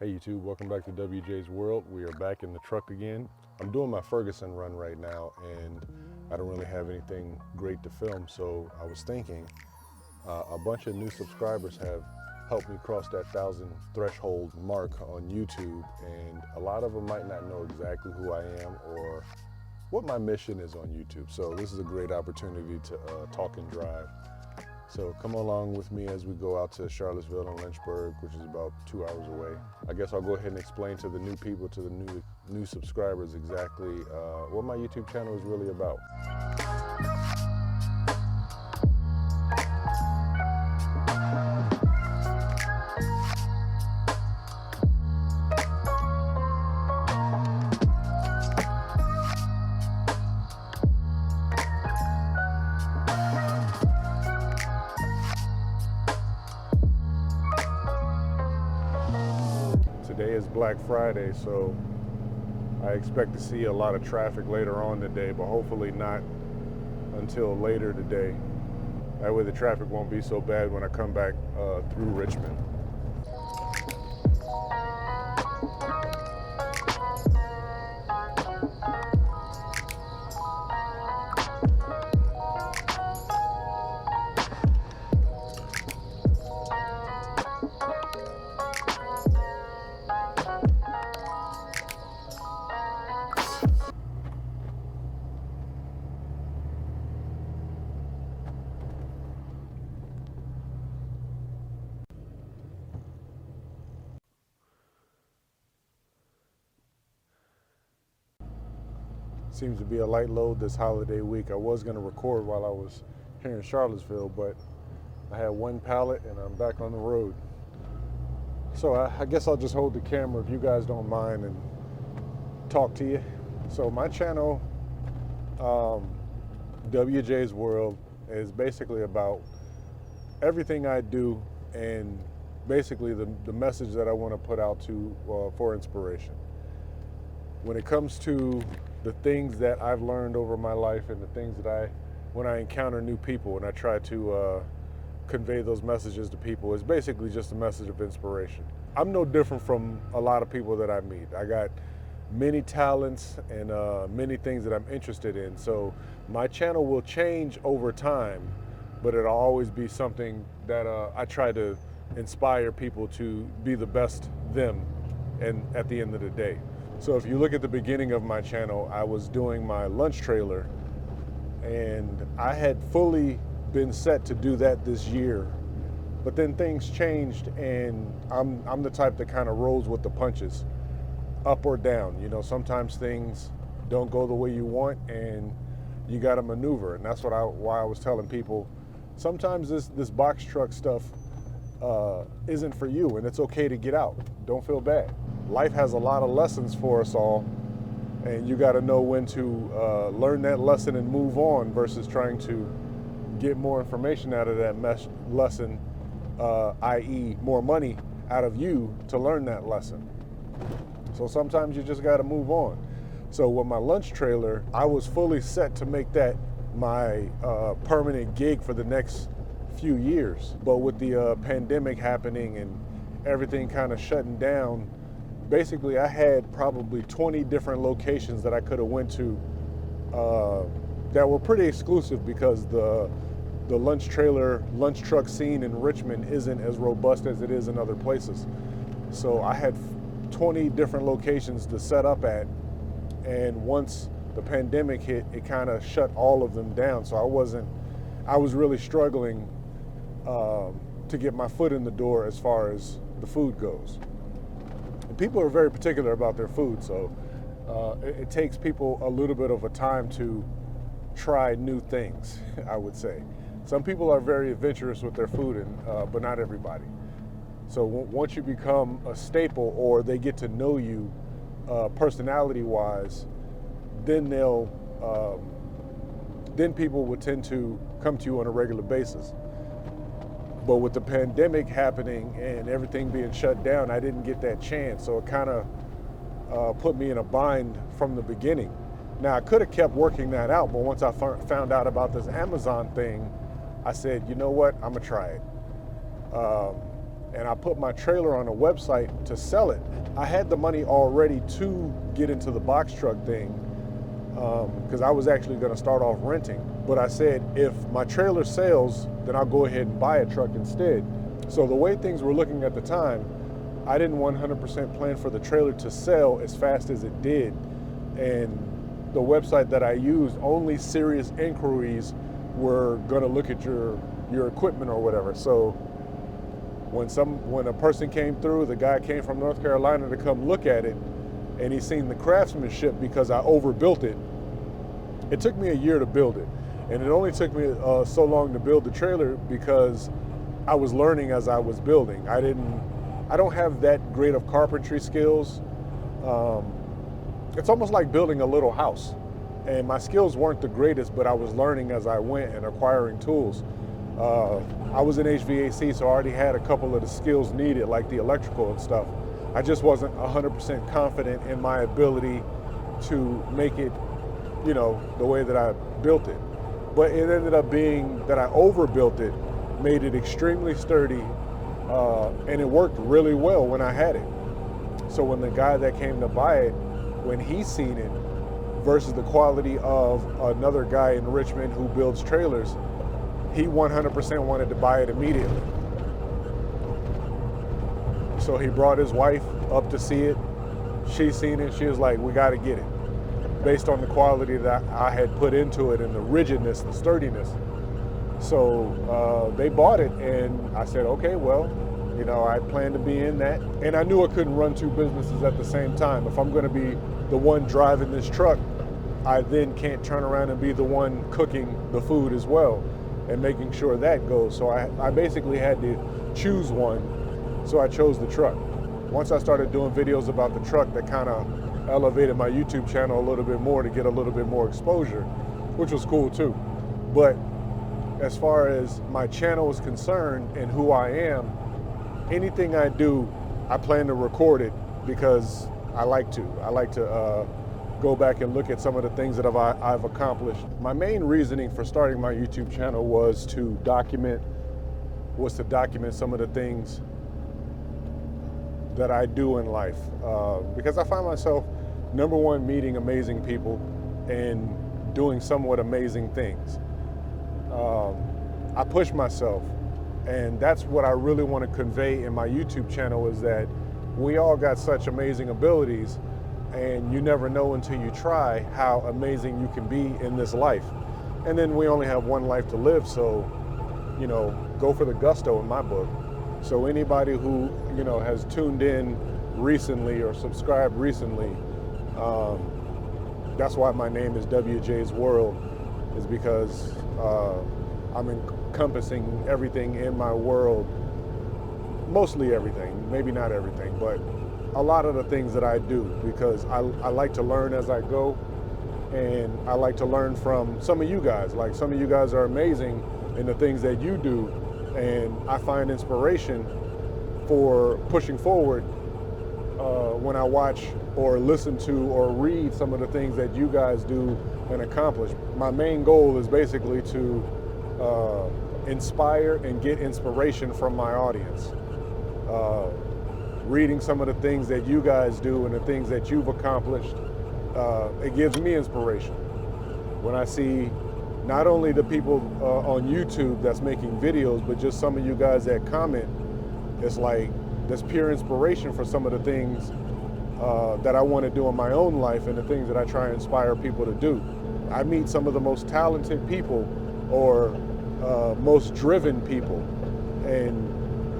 Hey YouTube, welcome back to WJ's World. We are back in the truck again. I'm doing my Ferguson run right now and I don't really have anything great to film, so I was thinking a bunch of new subscribers have helped me cross that 1,000 threshold mark on YouTube, and a lot of them might not know exactly who I am or what my mission is on YouTube. So this is a great opportunity to talk and drive. So come along with me as we go out to Charlottesville and Lynchburg, which is about 2 hours away. I guess I'll go ahead and explain to the new people, to the new subscribers, exactly what my YouTube channel is really about. Today is Black Friday, so I expect to see a lot of traffic later on today, but hopefully not until later today. That way the traffic won't be so bad when I come back through Richmond. Seems to be a light load this holiday week. I was going to record while I was here in Charlottesville, but I had one pallet and I'm back on the road. So I guess I'll just hold the camera if you guys don't mind and talk to you. So my channel, WJ's World, is basically about everything I do and basically the message that I want to put out to for inspiration. When it comes to the things that I've learned over my life and the things that when I encounter new people and I try to convey those messages to people, it's basically just a message of inspiration. I'm no different from a lot of people that I meet. I got many talents and many things that I'm interested in. So my channel will change over time, but it'll always be something that I try to inspire people to be the best them and at the end of the day. So if you look at the beginning of my channel, I was doing my lunch trailer and I had fully been set to do that this year, but then things changed and I'm the type that kind of rolls with the punches, up or down. You know, sometimes things don't go the way you want and you got to maneuver, and that's why I was telling people sometimes this box truck stuff isn't for you, and it's okay to get out. Don't feel bad. Life has a lot of lessons for us all, and you got to know when to learn that lesson and move on versus trying to get more information out of that lesson, i.e. more money out of you to learn that lesson. So sometimes you just got to move on. So with my lunch trailer, I was fully set to make that my permanent gig for the next few years. But with the pandemic happening and everything kind of shutting down, basically I had probably 20 different locations that I could have went to that were pretty exclusive because the lunch truck scene in Richmond isn't as robust as it is in other places. So I had 20 different locations to set up at, and once the pandemic hit, it kind of shut all of them down. So I was really struggling to get my foot in the door as far as the food goes. And people are very particular about their food, so it takes people a little bit of a time to try new things, I would say. Some people are very adventurous with their food, but not everybody. So once you become a staple or they get to know you personality-wise, then then people would tend to come to you on a regular basis. But with the pandemic happening and everything being shut down, I didn't get that chance. So it kind of put me in a bind from the beginning. Now, I could have kept working that out, but once I found out about this Amazon thing, I said, you know what, I'm gonna try it. and I put my trailer on a website to sell it. I had the money already to get into the box truck thing, because I was actually going to start off renting. But I said, if my trailer sells, then I'll go ahead and buy a truck instead. So the way things were looking at the time, I didn't 100% plan for the trailer to sell as fast as it did. And the website that I used, only serious inquiries were going to look at your equipment or whatever. So when a person came through, the guy came from North Carolina to come look at it, and he seen the craftsmanship because I overbuilt it. It took me a year to build it, and it only took me so long to build the trailer because I was learning as I was building. I don't have that great of carpentry skills. It's almost like building a little house, and my skills weren't the greatest, but I was learning as I went and acquiring tools. I was in HVAC, so I already had a couple of the skills needed, like the electrical and stuff. I just wasn't 100% confident in my ability to make it, the way that I built it. But it ended up being that I overbuilt it, made it extremely sturdy, and it worked really well when I had it. So when the guy that came to buy it, when he seen it versus the quality of another guy in Richmond who builds trailers, he 100% wanted to buy it immediately. So he brought his wife up to see it. She seen it. She was like, we got to get it, based on the quality that I had put into it and the rigidness, the sturdiness. So they bought it, and I said, okay, well, I planned to be in that. And I knew I couldn't run two businesses at the same time. If I'm going to be the one driving this truck, I then can't turn around and be the one cooking the food as well and making sure that goes. So I basically had to choose one. So I chose the truck. Once I started doing videos about the truck, that kind of elevated my YouTube channel a little bit more to get a little bit more exposure, which was cool too. But as far as my channel is concerned and who I am, anything I do, I plan to record it because I like to. I like to go back and look at some of the things that I've accomplished. My main reasoning for starting my YouTube channel was to document some of the things that I do in life, because I find myself, number one, meeting amazing people and doing somewhat amazing things. I push myself, and that's what I really want to convey in my YouTube channel, is that we all got such amazing abilities, and you never know until you try how amazing you can be in this life. And then we only have one life to live, so go for the gusto in my book. So anybody who has tuned in recently or subscribed recently, that's why my name is WJ's World, is because I'm encompassing everything in my world, mostly everything, maybe not everything, but a lot of the things that I do, because I like to learn as I go, and I like to learn from some of you guys. Like, some of you guys are amazing in the things that you do, and I find inspiration for pushing forward when I watch or listen to or read some of the things that you guys do and accomplish. My main goal is basically to inspire and get inspiration from my audience. Reading some of the things that you guys do and the things that you've accomplished, it gives me inspiration. When I see not only the people on YouTube that's making videos, but just some of you guys that comment, it's like there's pure inspiration for some of the things that I want to do in my own life and the things that I try to inspire people to do. I meet some of the most talented people or most driven people, and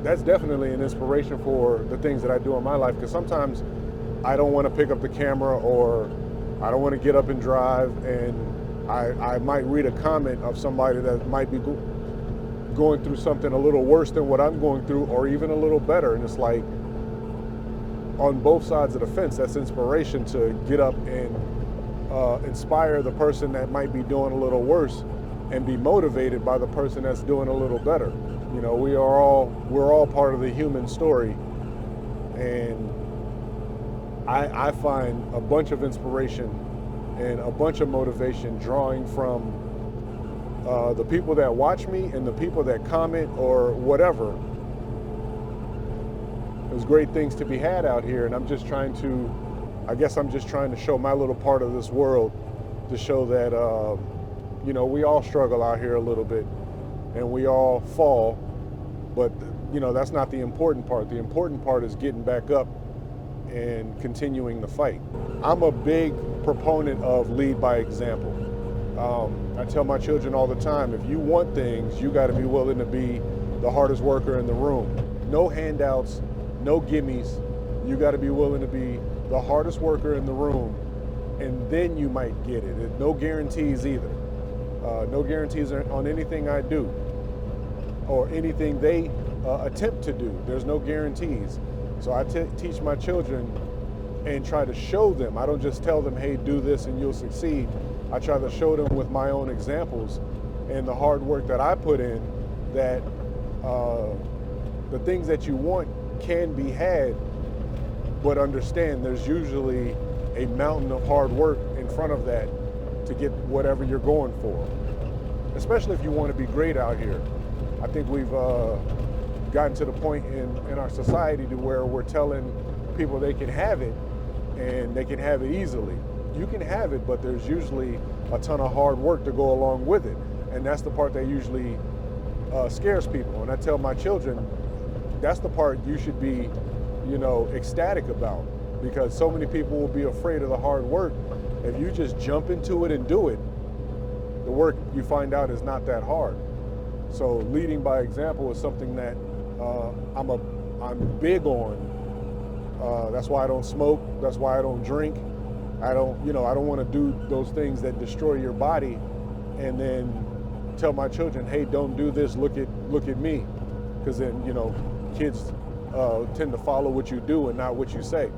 that's definitely an inspiration for the things that I do in my life, because sometimes I don't want to pick up the camera, or I don't want to get up and drive, and I might read a comment of somebody that might be going through something a little worse than what I'm going through, or even a little better, and it's like, on both sides of the fence, that's inspiration to get up and inspire the person that might be doing a little worse and be motivated by the person that's doing a little better. We're all part of the human story, and I find a bunch of inspiration and a bunch of motivation drawing from the people that watch me and the people that comment or whatever. there's great things to be had out here, and I guess I'm just trying to show my little part of this world, to show that, you know, we all struggle out here a little bit, and we all fall, but, you know, that's not the important part. The important part is getting back up and continuing the fight. I'm a big proponent of lead by example. I tell my children all the time, if you want things, you got to be willing to be the hardest worker in the room. No handouts, no gimmies. You got to be willing to be the hardest worker in the room, and then you might get it. No guarantees either. No guarantees on anything I do or anything they attempt to do. There's no guarantees. So I teach my children and try to show them. I don't just tell them, hey, do this and you'll succeed. I try to show them with my own examples and the hard work that I put in, that the things that you want can be had, but understand there's usually a mountain of hard work in front of that to get whatever you're going for, especially if you want to be great out here. I think we've gotten to the point in our society to where we're telling people they can have it and they can have it easily. You can have it, but there's usually a ton of hard work to go along with it. And that's the part that usually scares people. And I tell my children, that's the part you should be, you know, ecstatic about, because so many people will be afraid of the hard work. If you just jump into it and do it, the work you find out is not that hard. So leading by example is something that I'm big on. That's why I don't smoke. That's why I don't drink. I don't want to do those things that destroy your body, and then tell my children, hey, don't do this. Look at me, because then, you know, kids tend to follow what you do and not what you say.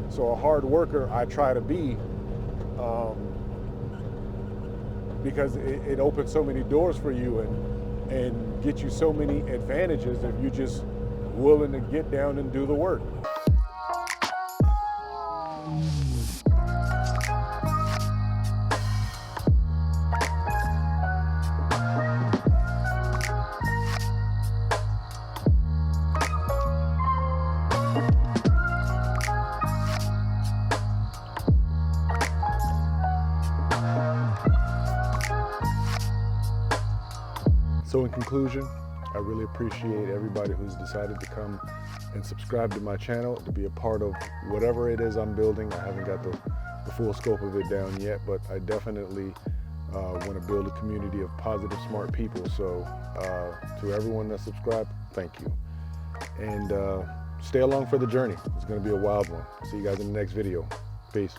So a hard worker I try to be, because it opens so many doors for you and get you so many advantages if you're just willing to get down and do the work. So in conclusion, I really appreciate everybody who's decided to come and subscribe to my channel, to be a part of whatever it is I'm building. I haven't got the full scope of it down yet, but I definitely want to build a community of positive, smart people. So to everyone that subscribed, thank you. And stay along for the journey. It's going to be a wild one. See you guys in the next video. Peace.